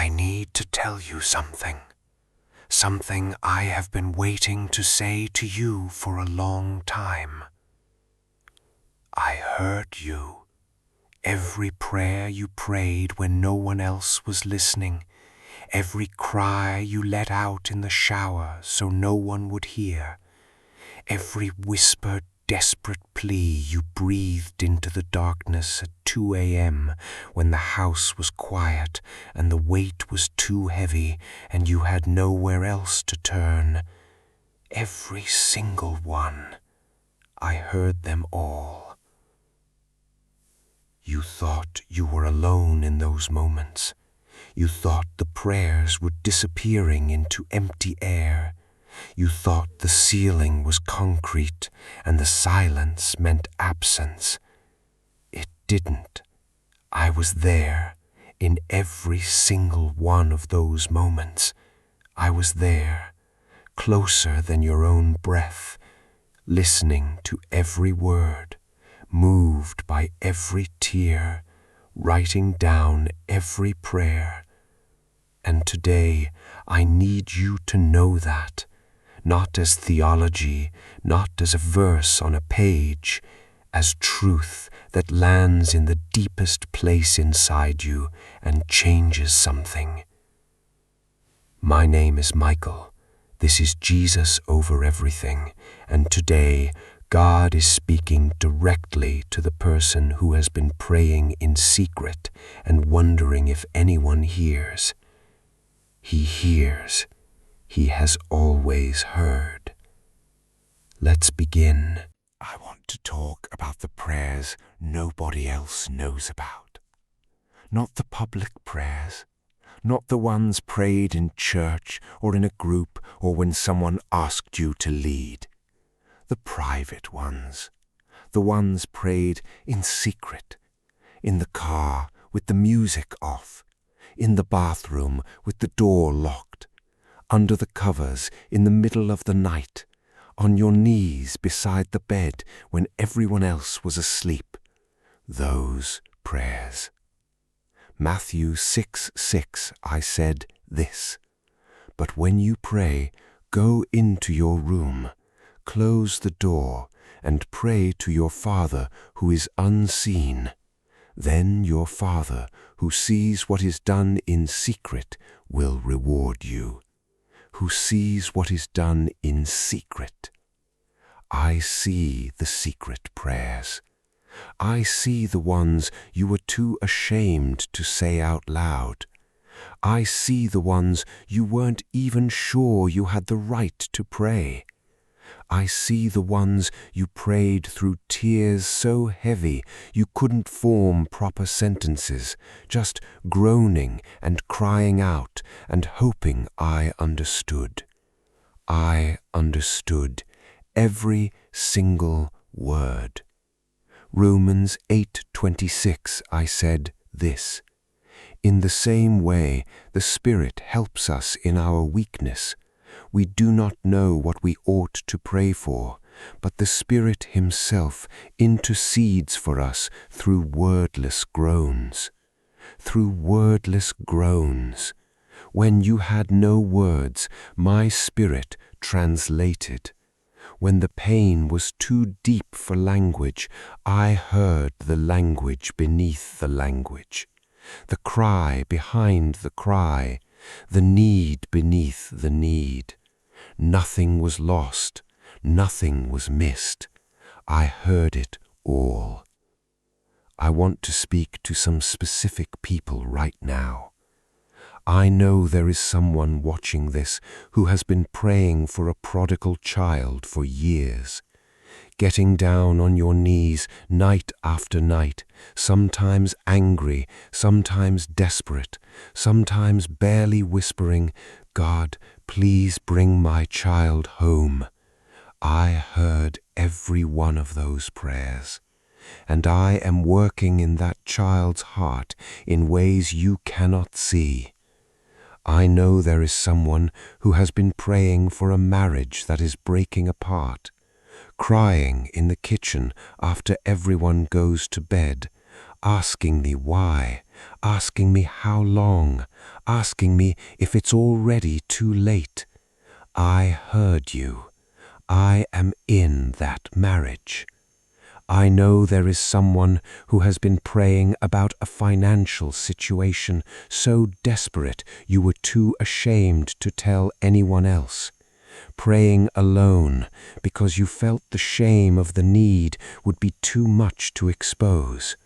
I need to tell you something. Something I have been waiting to say to you for a long time. I heard you. Every prayer you prayed when no one else was listening. Every cry you let out in the shower so no one would hear. Every whispered, desperate plea you breathed into the darkness at 2 a.m. when the house was quiet and the weight was too heavy and you had nowhere else to turn. Every single one. I heard them all. You thought you were alone in those moments. You thought the prayers were disappearing into empty air. You thought the ceiling was concrete and the silence meant absence. It didn't. I was there in every single one of those moments. I was there, closer than your own breath, listening to every word, moved by every tear, writing down every prayer. And today I need you to know that, not as theology, not as a verse on a page, as truth that lands in the deepest place inside you and changes something. My name is Michael. This is Jesus over everything, and today God is speaking directly to the person who has been praying in secret and wondering if anyone hears. He hears. He has always heard. Let's begin. I want to talk about the prayers nobody else knows about. Not the public prayers, not the ones prayed in church or in a group or when someone asked you to lead. The private ones, the ones prayed in secret, in the car with the music off, in the bathroom with the door locked, under the covers in the middle of the night, on your knees beside the bed when everyone else was asleep. Those prayers. Matthew 6:6, I said this, "But when you pray, go into your room, close the door, and pray to your Father who is unseen. Then your Father, who sees what is done in secret, will reward you." Who sees what is done in secret. I see the secret prayers. I see the ones you were too ashamed to say out loud. I see the ones you weren't even sure you had the right to pray. I see the ones you prayed through tears so heavy you couldn't form proper sentences, just groaning and crying out and hoping I understood. I understood every single word. Romans 8:26, I said this, "In the same way the Spirit helps us in our weakness. We do not know what we ought to pray for, but the Spirit Himself intercedes for us through wordless groans." Through wordless groans. When you had no words, my Spirit translated. When the pain was too deep for language, I heard the language beneath the language, the cry behind the cry, the need beneath the need. Nothing was lost, nothing was missed. I heard it all. I want to speak to some specific people right now. I know there is someone watching this who has been praying for a prodigal child for years, getting down on your knees night after night, sometimes angry, sometimes desperate, sometimes barely whispering, "God, please bring my child home." I heard every one of those prayers, and I am working in that child's heart in ways you cannot see. I know there is someone who has been praying for a marriage that is breaking apart, crying in the kitchen after everyone goes to bed, asking me why, asking me how long, asking me if it's already too late. I heard you. I am in that marriage. I know there is someone who has been praying about a financial situation so desperate you were too ashamed to tell anyone else. Praying alone because you felt the shame of the need would be too much to expose.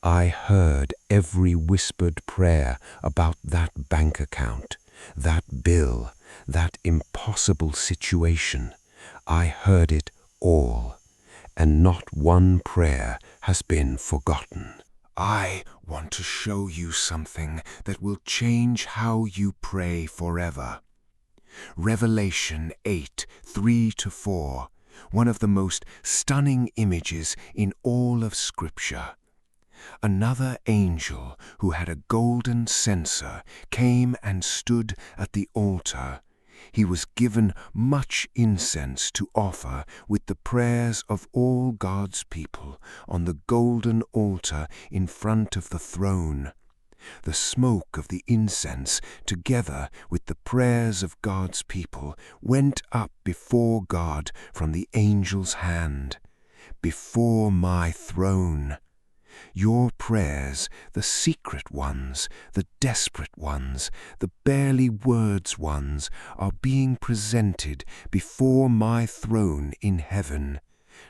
I heard every whispered prayer about that bank account, that bill, that impossible situation. I heard it all, and not one prayer has been forgotten. I want to show you something that will change how you pray forever. Revelation 8:3-4, one of the most stunning images in all of Scripture. Another angel who had a golden censer came and stood at the altar. He was given much incense to offer with the prayers of all God's people on the golden altar in front of the throne. The smoke of the incense, together with the prayers of God's people, went up before God from the angel's hand. Before my throne. Your prayers, the secret ones, the desperate ones, the barely words ones, are being presented before my throne in heaven.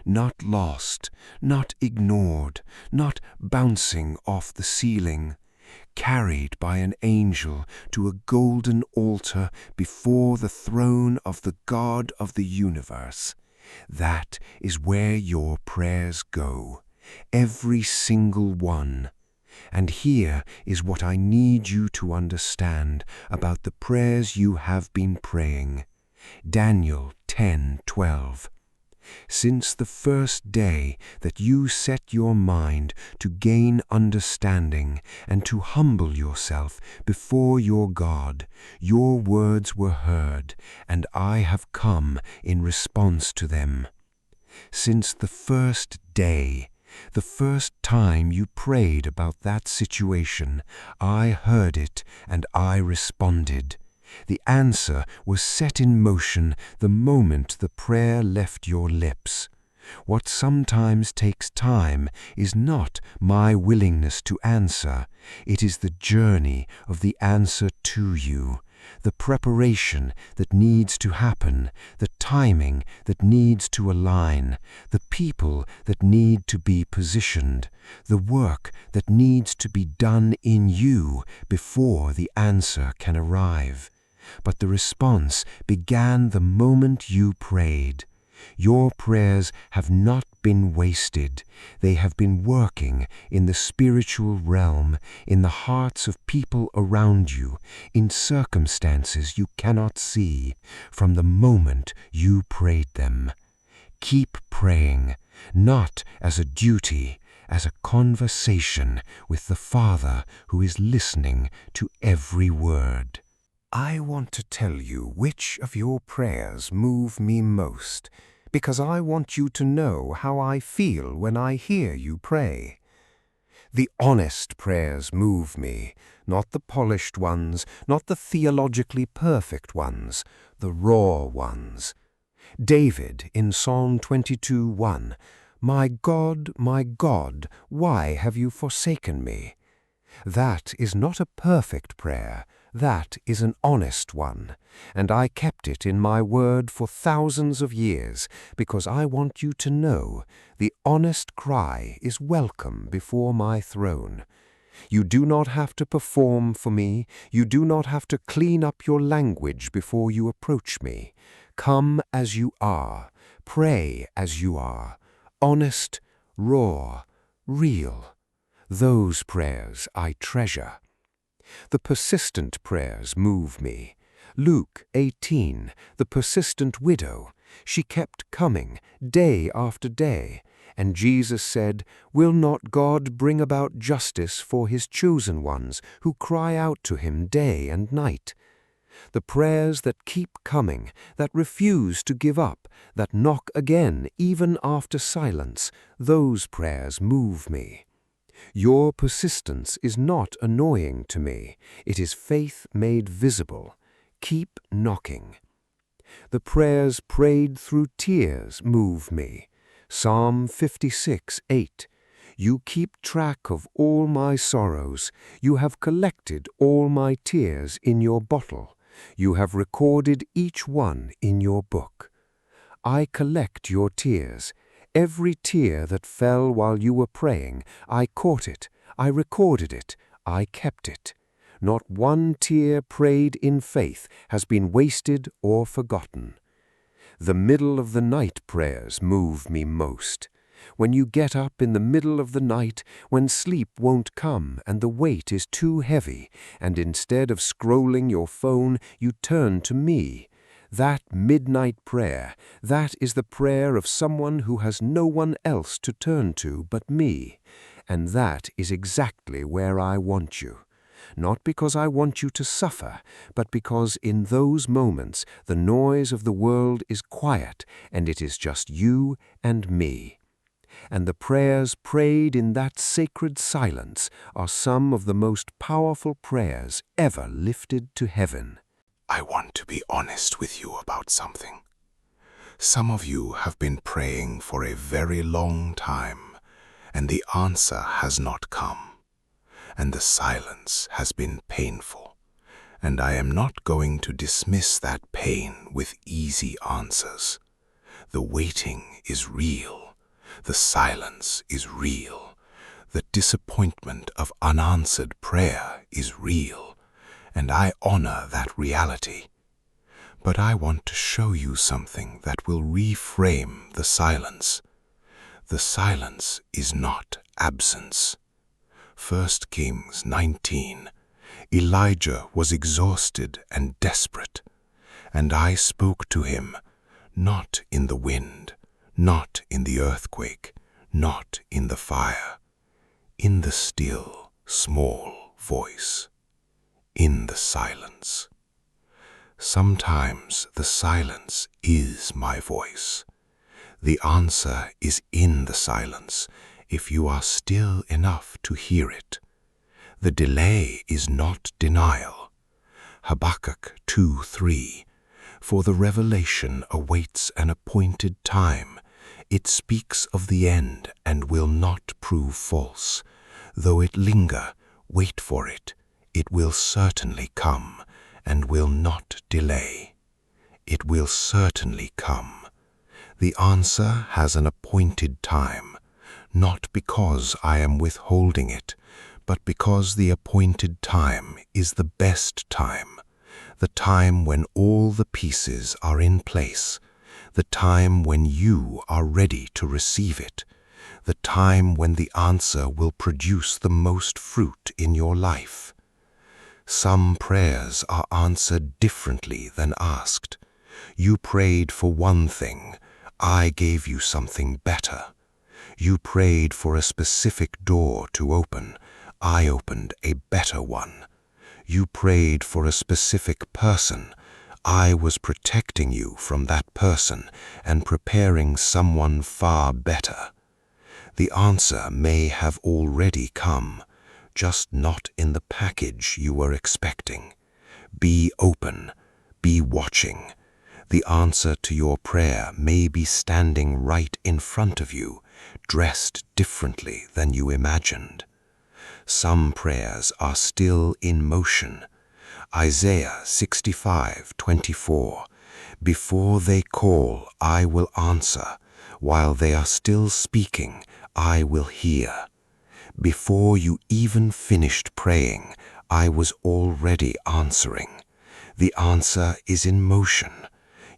Not lost, not ignored, not bouncing off the ceiling. Carried by an angel to a golden altar before the throne of the God of the universe. That is where your prayers go, every single one. And here is what I need you to understand about the prayers you have been praying. Daniel 10:12. Since the first day that you set your mind to gain understanding and to humble yourself before your God, your words were heard, and I have come in response to them. Since the first day, the first time you prayed about that situation, I heard it and I responded. The answer was set in motion the moment the prayer left your lips. What sometimes takes time is not my willingness to answer. It is the journey of the answer to you, the preparation that needs to happen, the timing that needs to align, the people that need to be positioned, the work that needs to be done in you before the answer can arrive. But the response began the moment you prayed. Your prayers have not been wasted. They have been working in the spiritual realm, in the hearts of people around you, in circumstances you cannot see, from the moment you prayed them. Keep praying, not as a duty, as a conversation with the Father who is listening to every word. I want to tell you which of your prayers move me most, because I want you to know how I feel when I hear you pray. The honest prayers move me, not the polished ones, not the theologically perfect ones, the raw ones. David in Psalm 22:1, my God, why have you forsaken me?" That is not a perfect prayer. That is an honest one, and I kept it in my word for thousands of years because I want you to know the honest cry is welcome before my throne. You do not have to perform for me. You do not have to clean up your language before you approach me. Come as you are. Pray as you are. Honest, raw, real. Those prayers I treasure. The persistent prayers move me. Luke 18, the persistent widow. She kept coming day after day. And Jesus said, "Will not God bring about justice for his chosen ones who cry out to him day and night?" The prayers that keep coming, that refuse to give up, that knock again even after silence, those prayers move me. Your persistence is not annoying to me. It is faith made visible. Keep knocking. The prayers prayed through tears move me. Psalm 56:8. You keep track of all my sorrows. You have collected all my tears in your bottle. You have recorded each one in your book. I collect your tears. Every tear that fell while you were praying, I caught it, I recorded it, I kept it. Not one tear prayed in faith has been wasted or forgotten. The middle of the night prayers move me most. When you get up in the middle of the night, when sleep won't come and the weight is too heavy, and instead of scrolling your phone, you turn to me. That midnight prayer, that is the prayer of someone who has no one else to turn to but me. And that is exactly where I want you. Not because I want you to suffer, but because in those moments the noise of the world is quiet and it is just you and me. And the prayers prayed in that sacred silence are some of the most powerful prayers ever lifted to heaven. I want to be honest with you about something. Some of you have been praying for a very long time, and the answer has not come, and the silence has been painful, and I am not going to dismiss that pain with easy answers. The waiting is real, the silence is real, the disappointment of unanswered prayer is real, and I honor that reality. But I want to show you something that will reframe the silence. The silence is not absence. 1 Kings 19. Elijah was exhausted and desperate, and I spoke to him, not in the wind, not in the earthquake, not in the fire, in the still, small voice. In the silence. Sometimes the silence is my voice. The answer is in the silence if you are still enough to hear it. The delay is not denial. Habakkuk 2:3. For the revelation awaits an appointed time. It speaks of the end and will not prove false. Though it linger, wait for it. It will certainly come and will not delay. It will certainly come. The answer has an appointed time, not because I am withholding it, but because the appointed time is the best time, the time when all the pieces are in place, the time when you are ready to receive it, the time when the answer will produce the most fruit in your life. Some prayers are answered differently than asked. You prayed for one thing, I gave you something better. You prayed for a specific door to open, I opened a better one. You prayed for a specific person, I was protecting you from that person and preparing someone far better. The answer may have already come, just not in the package you were expecting. Be open, be watching. The answer to your prayer may be standing right in front of you, dressed differently than you imagined. Some prayers are still in motion. Isaiah 65:24. Before they call, I will answer. While they are still speaking, I will hear. Before you even finished praying, I was already answering. The answer is in motion.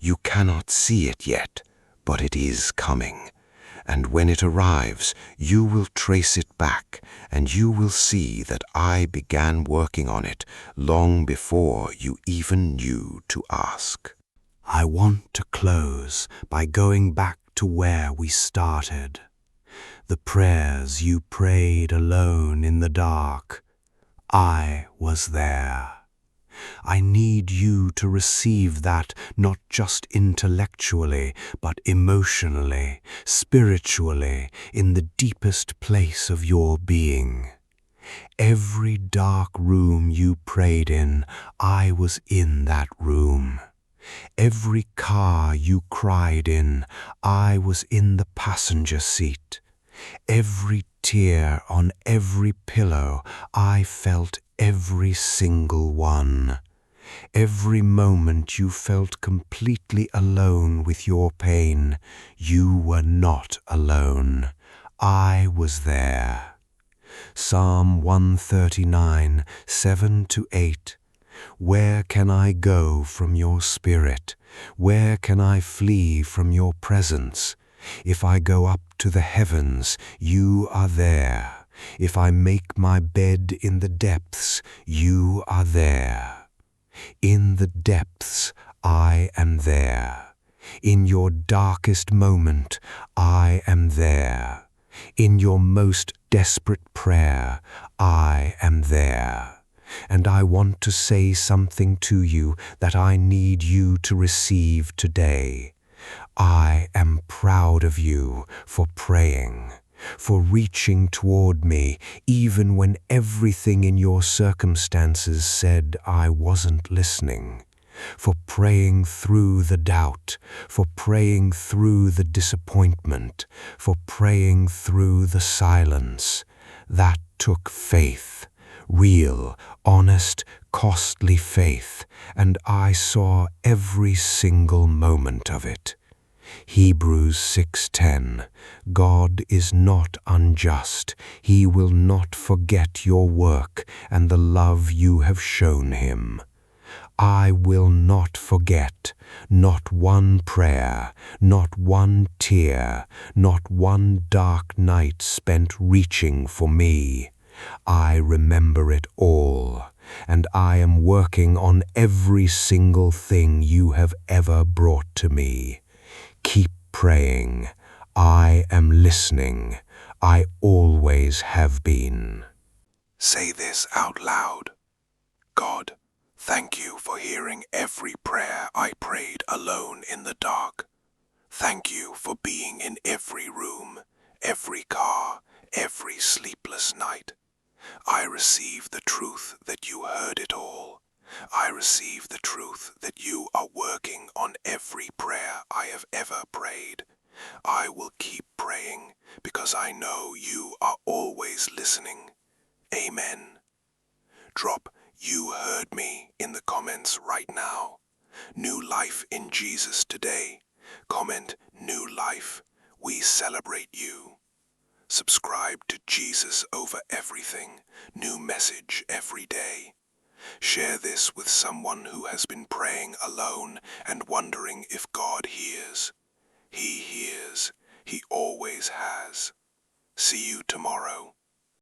You cannot see it yet, but it is coming. And when it arrives, you will trace it back, and you will see that I began working on it long before you even knew to ask. I want to close by going back to where we started. The prayers you prayed alone in the dark. I was there. I need you to receive that, not just intellectually, but emotionally, spiritually, in the deepest place of your being. Every dark room you prayed in, I was in that room. Every car you cried in, I was in the passenger seat. Every tear on every pillow, I felt every single one. Every moment you felt completely alone with your pain, you were not alone. I was there. Psalm 139, 7-8. Where can I go from your spirit? Where can I flee from your presence? If I go up to the heavens, you are there. If I make my bed in the depths, you are there. In the depths, I am there. In your darkest moment, I am there. In your most desperate prayer, I am there. And I want to say something to you that I need you to receive today. I am proud of you for praying, for reaching toward me even when everything in your circumstances said I wasn't listening, for praying through the doubt, for praying through the disappointment, for praying through the silence. That took faith, real, honest, costly faith, and I saw every single moment of it. Hebrews 6:10. God is not unjust. He will not forget your work and the love you have shown him. I will not forget, not one prayer, not one tear, not one dark night spent reaching for me. I remember it all, and I am working on every single thing you have ever brought to me. Keep praying. I am listening. I always have been. Say this out loud. God, thank you for hearing every prayer I prayed alone in the dark. Thank you for being in every room, every car, every sleepless night. I receive the truth that you heard it all. I receive the truth that you are working on every prayer I have ever prayed. I will keep praying because I know you are always listening. Amen. Drop "You heard me" in the comments right now. New life in Jesus today. Comment "New life." We celebrate you. Subscribe to Jesus over everything. New message every day. Share this with someone who has been praying alone and wondering if God hears. He hears. He always has. See you tomorrow.